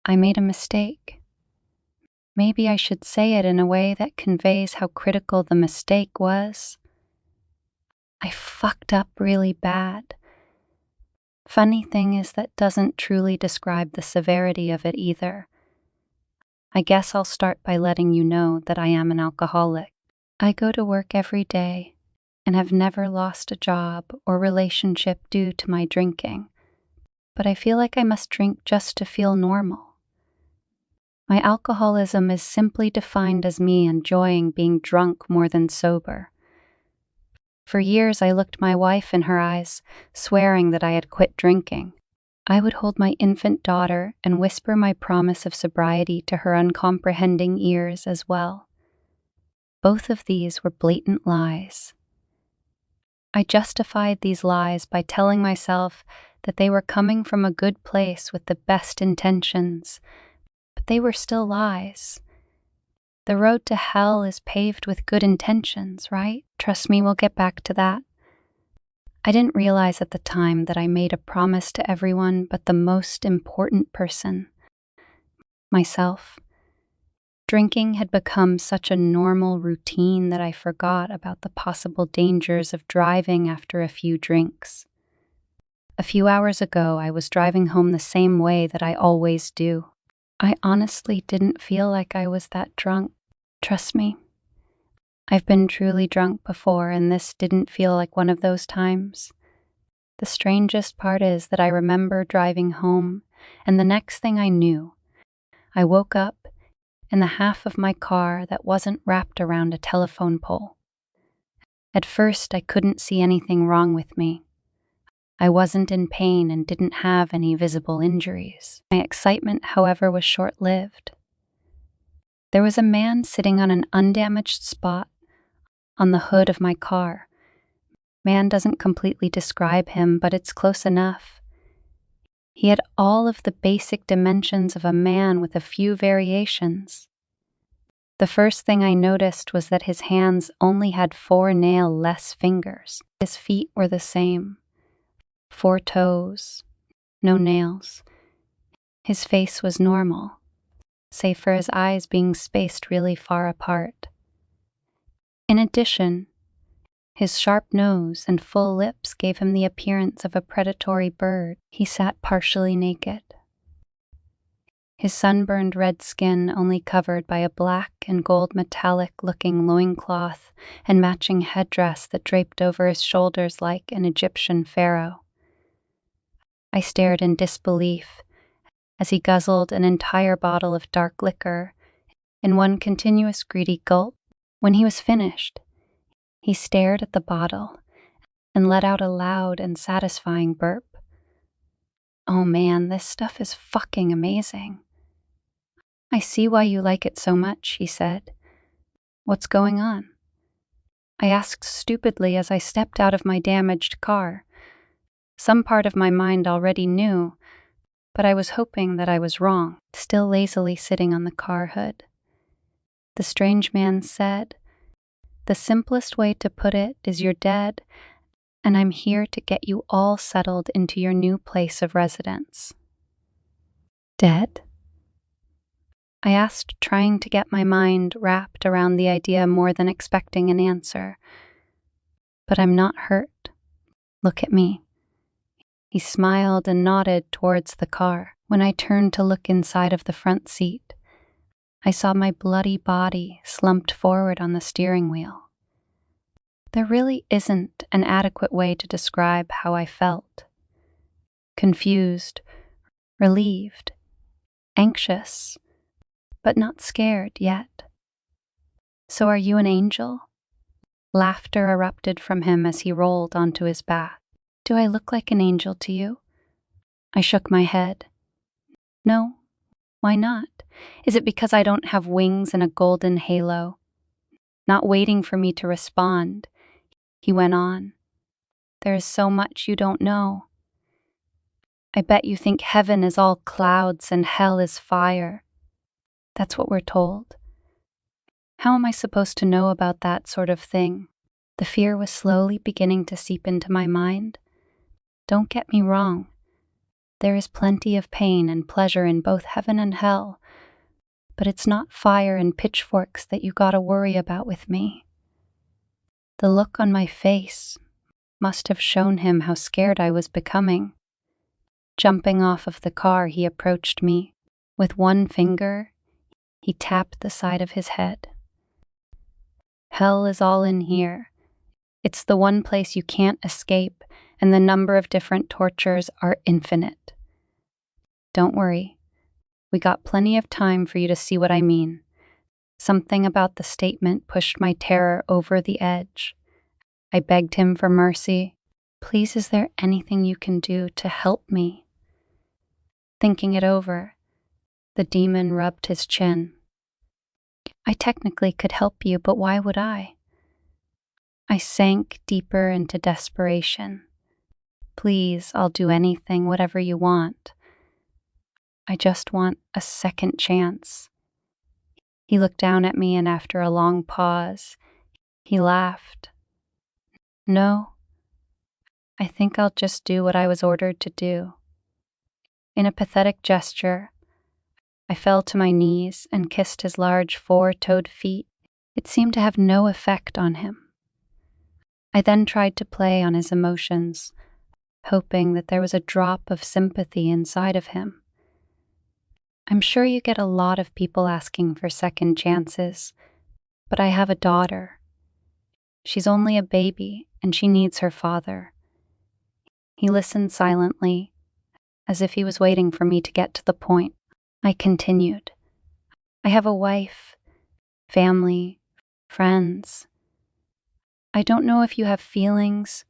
I made a mistake. Maybe I should say it in a way that conveys how critical the mistake was. I fucked up really bad. Funny thing is that doesn't truly describe the severity of it either. I guess I'll start by letting you know that I am an alcoholic. I go to work every day and have never lost a job or relationship due to my drinking, but I feel like I must drink just to feel normal. My alcoholism is simply defined as me enjoying being drunk more than sober. For years I looked my wife in her eyes, swearing that I had quit drinking. I would hold my infant daughter and whisper my promise of sobriety to her uncomprehending ears as well. Both of these were blatant lies. I justified these lies by telling myself that they were coming from a good place with the best intentions, but they were still lies. The road to hell is paved with good intentions, right? Trust me, we'll get back to that. I didn't realize at the time that I made a promise to everyone but the most important person, myself. Drinking had become such a normal routine that I forgot about the possible dangers of driving after a few drinks. A few hours ago, I was driving home the same way that I always do. I honestly didn't feel like I was that drunk. Trust me. I've been truly drunk before, and this didn't feel like one of those times. The strangest part is that I remember driving home, and the next thing I knew, I woke up in the half of my car that wasn't wrapped around a telephone pole. At first, I couldn't see anything wrong with me. I wasn't in pain and didn't have any visible injuries. My excitement, however, was short-lived. There was a man sitting on an undamaged spot on the hood of my car. Man doesn't completely describe him, but it's close enough. He had all of the basic dimensions of a man with a few variations. The first thing I noticed was that his hands only had 4 nail-less fingers. His feet were the same. 4 toes, no nails. His face was normal, save for his eyes being spaced really far apart. In addition, his sharp nose and full lips gave him the appearance of a predatory bird. He sat partially naked. His sunburned red skin only covered by a black and gold metallic-looking loincloth and matching headdress that draped over his shoulders like an Egyptian pharaoh. I stared in disbelief as he guzzled an entire bottle of dark liquor in one continuous greedy gulp. When he was finished, he stared at the bottle and let out a loud and satisfying burp. Oh man, this stuff is fucking amazing. I see why you like it so much, he said. What's going on? I asked stupidly as I stepped out of my damaged car. Some part of my mind already knew, but I was hoping that I was wrong, still lazily sitting on the car hood. The strange man said, "The simplest way to put it is you're dead, and I'm here to get you all settled into your new place of residence." Dead? I asked, trying to get my mind wrapped around the idea more than expecting an answer. But I'm not hurt. Look at me. He smiled and nodded towards the car. When I turned to look inside of the front seat, I saw my bloody body slumped forward on the steering wheel. There really isn't an adequate way to describe how I felt. Confused, relieved, anxious, but not scared yet. "So are you an angel?" Laughter erupted from him as he rolled onto his back. "Do I look like an angel to you?" I shook my head. "No. Why not? Is it because I don't have wings and a golden halo?" Not waiting for me to respond, he went on. "There is so much you don't know. I bet you think heaven is all clouds and hell is fire. That's what we're told. How am I supposed to know about that sort of thing?" The fear was slowly beginning to seep into my mind. Don't get me wrong. There is plenty of pain and pleasure in both heaven and hell, but it's not fire and pitchforks that you gotta worry about with me." The look on my face must have shown him how scared I was becoming. Jumping off of the car, he approached me. With one finger, he tapped the side of his head. "Hell is all in here. It's the one place you can't escape, and the number of different tortures are infinite. Don't worry. We got plenty of time for you to see what I mean." Something about the statement pushed my terror over the edge. I begged him for mercy. "Please, is there anything you can do to help me?" Thinking it over, the demon rubbed his chin. "I technically could help you, but why would I?" I sank deeper into desperation. "Please, I'll do anything, whatever you want. I just want a second chance." He looked down at me, and after a long pause, he laughed. "No, I think I'll just do what I was ordered to do." In a pathetic gesture, I fell to my knees and kissed his large four-toed feet. It seemed to have no effect on him. I then tried to play on his emotions, hoping that there was a drop of sympathy inside of him. "I'm sure you get a lot of people asking for second chances, but I have a daughter. She's only a baby, and she needs her father." He listened silently, as if he was waiting for me to get to the point. I continued. "I have a wife, family, friends. I don't know if you have feelings,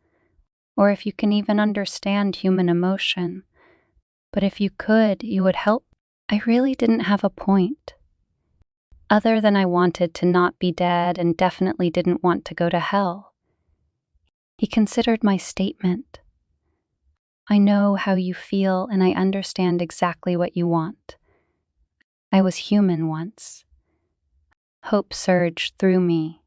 or if you can even understand human emotion, but if you could, you would help." I really didn't have a point, other than I wanted to not be dead and definitely didn't want to go to hell. He considered my statement. "I know how you feel, and I understand exactly what you want. I was human once." Hope surged through me.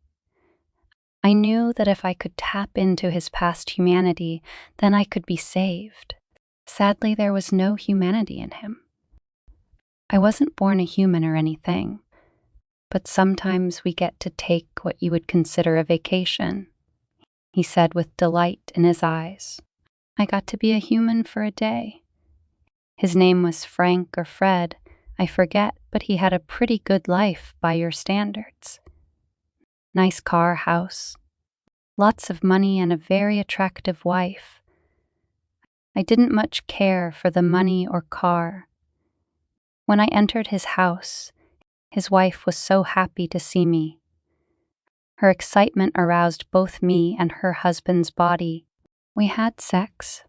I knew that if I could tap into his past humanity, then I could be saved. Sadly, there was no humanity in him. I wasn't born a human or anything, but sometimes we get to take what you would consider a vacation, he said with delight in his eyes. I got to be a human for a day. His name was Frank or Fred, I forget, but he had a pretty good life by your standards. Nice car, house, lots of money, and a very attractive wife. I didn't much care for the money or car. When I entered his house, his wife was so happy to see me. Her excitement aroused both me and her husband's body. We had sex,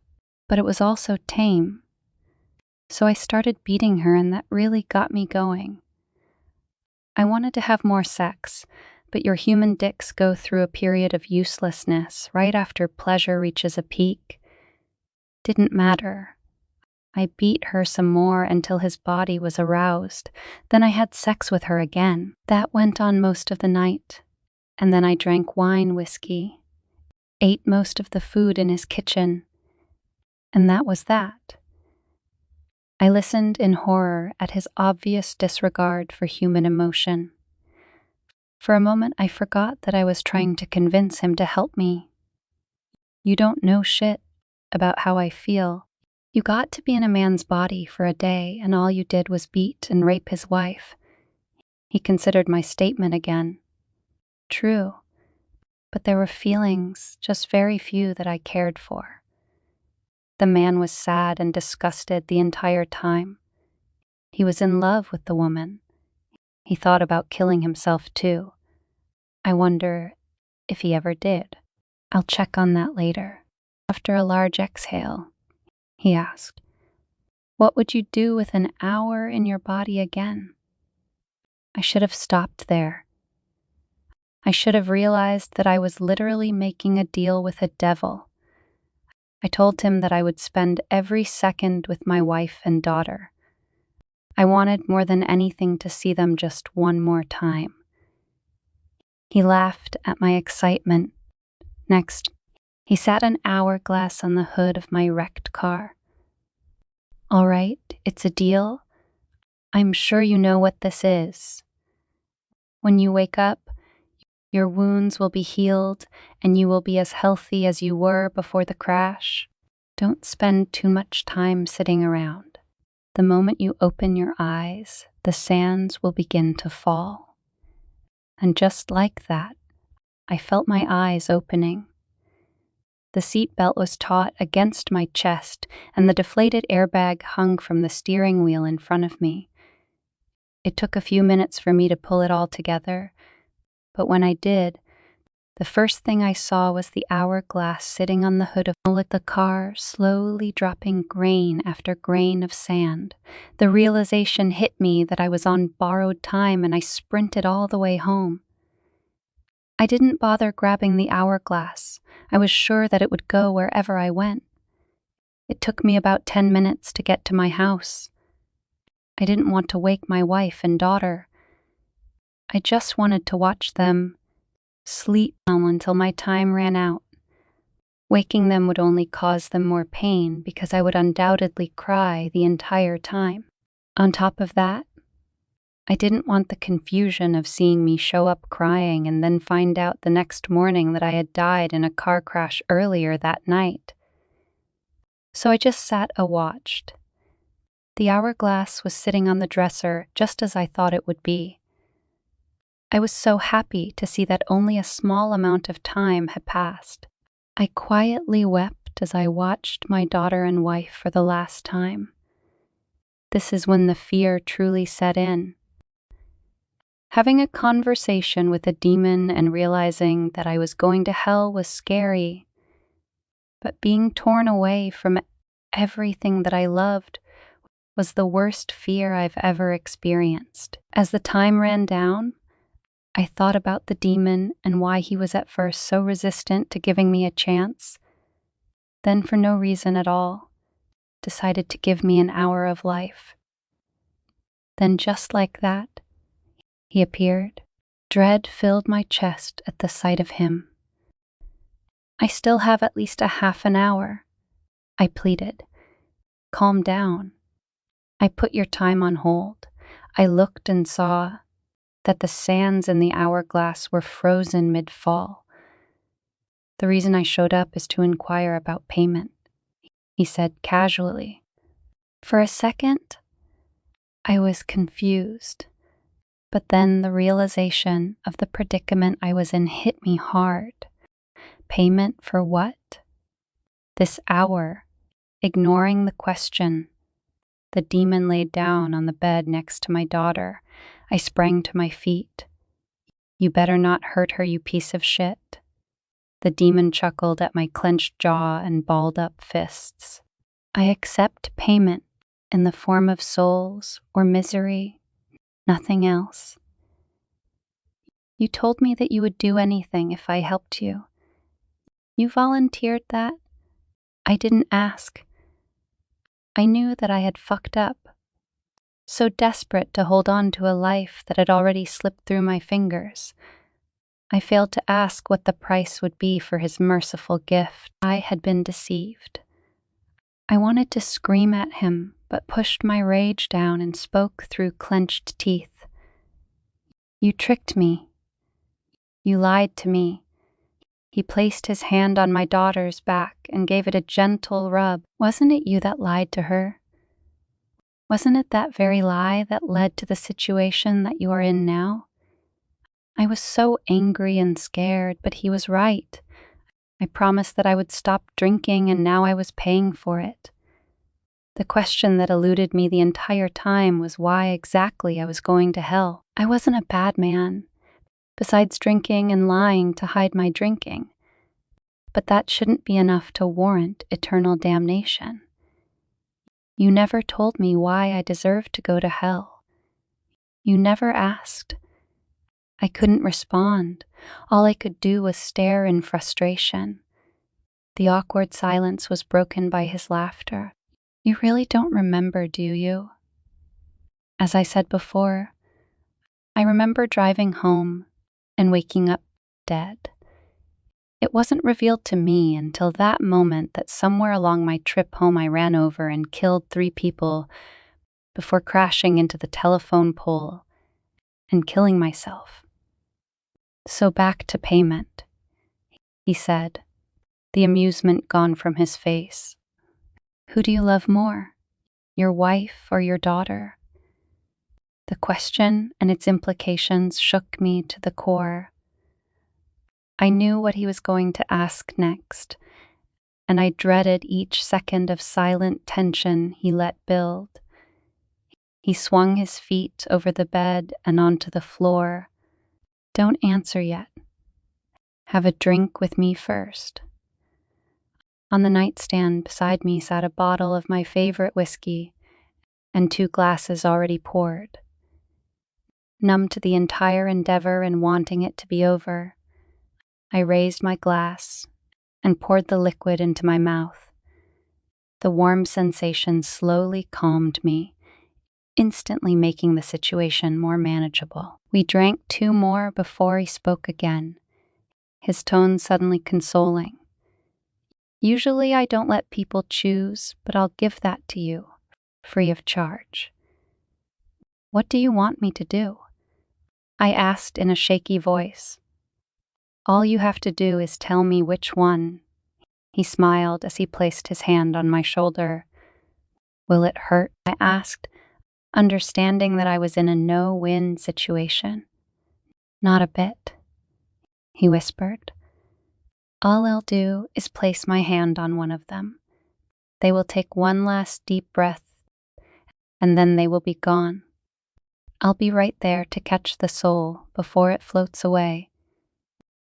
but it was also tame. So I started beating her, and that really got me going. I wanted to have more sex, but your human dicks go through a period of uselessness right after pleasure reaches a peak. Didn't matter. I beat her some more until his body was aroused. Then I had sex with her again. That went on most of the night. And then I drank wine, whiskey, ate most of the food in his kitchen. And that was that. I listened in horror at his obvious disregard for human emotion. For a moment, I forgot that I was trying to convince him to help me. "You don't know shit about how I feel. You got to be in a man's body for a day, and all you did was beat and rape his wife." He considered my statement again. True, but there were feelings, just very few, that I cared for. The man was sad and disgusted the entire time. He was in love with the woman. He thought about killing himself too. I wonder if he ever did. I'll check on that later. After a large exhale, he asked, "What would you do with an hour in your body again?" I should have stopped there. I should have realized that I was literally making a deal with a devil. I told him that I would spend every second with my wife and daughter. I wanted more than anything to see them just one more time. He laughed at my excitement. Next, he sat an hourglass on the hood of my wrecked car. All right, it's a deal. I'm sure you know what this is. When you wake up, your wounds will be healed and you will be as healthy as you were before the crash. Don't spend too much time sitting around. The moment you open your eyes, the sands will begin to fall. And just like that, I felt my eyes opening. The seatbelt was taut against my chest, and the deflated airbag hung from the steering wheel in front of me. It took a few minutes for me to pull it all together, but when I did, the first thing I saw was the hourglass sitting on the hood of the car, slowly dropping grain after grain of sand. The realization hit me that I was on borrowed time, and I sprinted all the way home. I didn't bother grabbing the hourglass. I was sure that it would go wherever I went. It took me about 10 minutes to get to my house. I didn't want to wake my wife and daughter. I just wanted to watch them sleep until my time ran out. Waking them would only cause them more pain because I would undoubtedly cry the entire time. On top of that, I didn't want the confusion of seeing me show up crying and then find out the next morning that I had died in a car crash earlier that night. So I just sat and watched. The hourglass was sitting on the dresser just as I thought it would be. I was so happy to see that only a small amount of time had passed. I quietly wept as I watched my daughter and wife for the last time. This is when the fear truly set in. Having a conversation with a demon and realizing that I was going to hell was scary, but being torn away from everything that I loved was the worst fear I've ever experienced. As the time ran down, I thought about the demon and why he was at first so resistant to giving me a chance, then for no reason at all, decided to give me an hour of life. Then just like that, he appeared. Dread filled my chest at the sight of him. I still have at least a half an hour, I pleaded. Calm down. I put your time on hold. I looked and saw that the sands in the hourglass were frozen mid-fall. The reason I showed up is to inquire about payment, he said casually. For a second, I was confused, but then the realization of the predicament I was in hit me hard. Payment for what? This hour, ignoring the question. The demon laid down on the bed next to my daughter. I sprang to my feet. You better not hurt her, you piece of shit. The demon chuckled at my clenched jaw and balled up fists. I accept payment in the form of souls or misery, nothing else. You told me that you would do anything if I helped you. You volunteered that? I didn't ask. I knew that I had fucked up. So desperate to hold on to a life that had already slipped through my fingers. I failed to ask what the price would be for his merciful gift. I had been deceived. I wanted to scream at him, but pushed my rage down and spoke through clenched teeth. You tricked me. You lied to me. He placed his hand on my daughter's back and gave it a gentle rub. Wasn't it you that lied to her? Wasn't it that very lie that led to the situation that you are in now? I was so angry and scared, but he was right. I promised that I would stop drinking, and now I was paying for it. The question that eluded me the entire time was why exactly I was going to hell. I wasn't a bad man, besides drinking and lying to hide my drinking. But that shouldn't be enough to warrant eternal damnation. You never told me why I deserved to go to hell. You never asked. I couldn't respond. All I could do was stare in frustration. The awkward silence was broken by his laughter. You really don't remember, do you? As I said before, I remember driving home and waking up dead. It It wasn't revealed to me until that moment that somewhere along my trip home I ran over and killed 3 people before crashing into the telephone pole and killing myself. So back to payment, he said, the amusement gone from his face. Who do you love more, your wife or your daughter? The question and its implications shook me to the core. I knew what he was going to ask next, and I dreaded each second of silent tension he let build. He swung his feet over the bed and onto the floor. Don't answer yet. Have a drink with me first. On the nightstand beside me sat a bottle of my favorite whiskey and 2 glasses already poured. Numb to the entire endeavor and wanting it to be over, I raised my glass and poured the liquid into my mouth. The warm sensation slowly calmed me, instantly making the situation more manageable. We drank 2 more before he spoke again, his tone suddenly consoling. Usually I don't let people choose, but I'll give that to you, free of charge. What do you want me to do? I asked in a shaky voice. All you have to do is tell me which one. He smiled as he placed his hand on my shoulder. Will it hurt? I asked, understanding that I was in a no-win situation. Not a bit, he whispered. All I'll do is place my hand on one of them. They will take one last deep breath, and then they will be gone. I'll be right there to catch the soul before it floats away.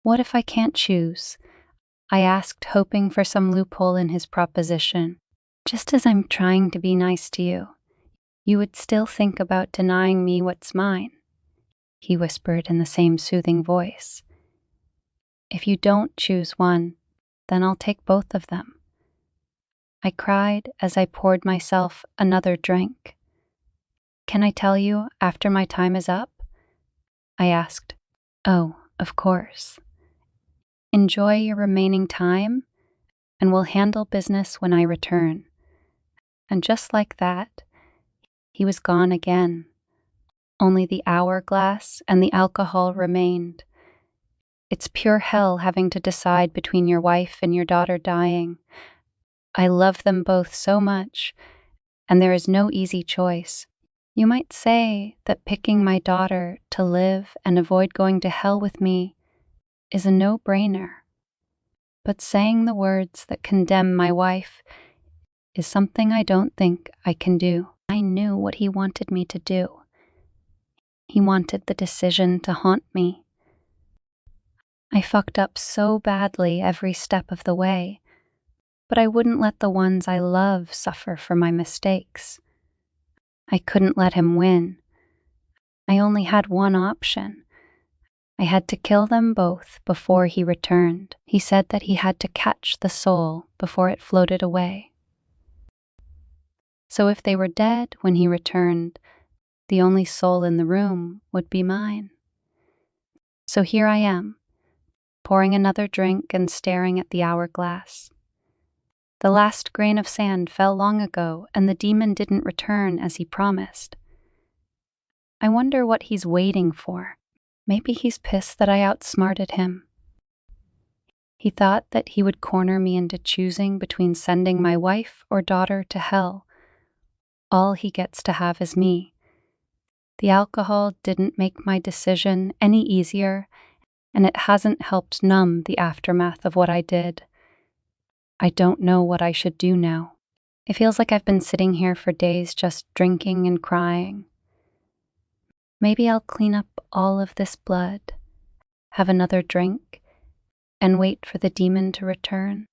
What if I can't choose? I asked, hoping for some loophole in his proposition. Just as I'm trying to be nice to you, you would still think about denying me what's mine, he whispered in the same soothing voice. If you don't choose one, then I'll take both of them. I cried as I poured myself another drink. Can I tell you after my time is up? I asked. Oh, of course. Enjoy your remaining time, and we'll handle business when I return. And just like that, he was gone again. Only the hourglass and the alcohol remained. It's pure hell having to decide between your wife and your daughter dying. I love them both so much, and there is no easy choice. You might say that picking my daughter to live and avoid going to hell with me is a no-brainer. But saying the words that condemn my wife is something I don't think I can do. I knew what he wanted me to do. He wanted the decision to haunt me. I fucked up so badly every step of the way, but I wouldn't let the ones I love suffer for my mistakes. I couldn't let him win. I only had one option. I had to kill them both before he returned. He said that he had to catch the soul before it floated away. So if they were dead when he returned, the only soul in the room would be mine. So here I am, pouring another drink and staring at the hourglass. The last grain of sand fell long ago, and the demon didn't return as he promised. I wonder what he's waiting for. Maybe he's pissed that I outsmarted him. He thought that he would corner me into choosing between sending my wife or daughter to hell. All he gets to have is me. The alcohol didn't make my decision any easier, and it hasn't helped numb the aftermath of what I did. I don't know what I should do now. It feels like I've been sitting here for days just drinking and crying. Maybe I'll clean up all of this blood, have another drink, and wait for the demon to return.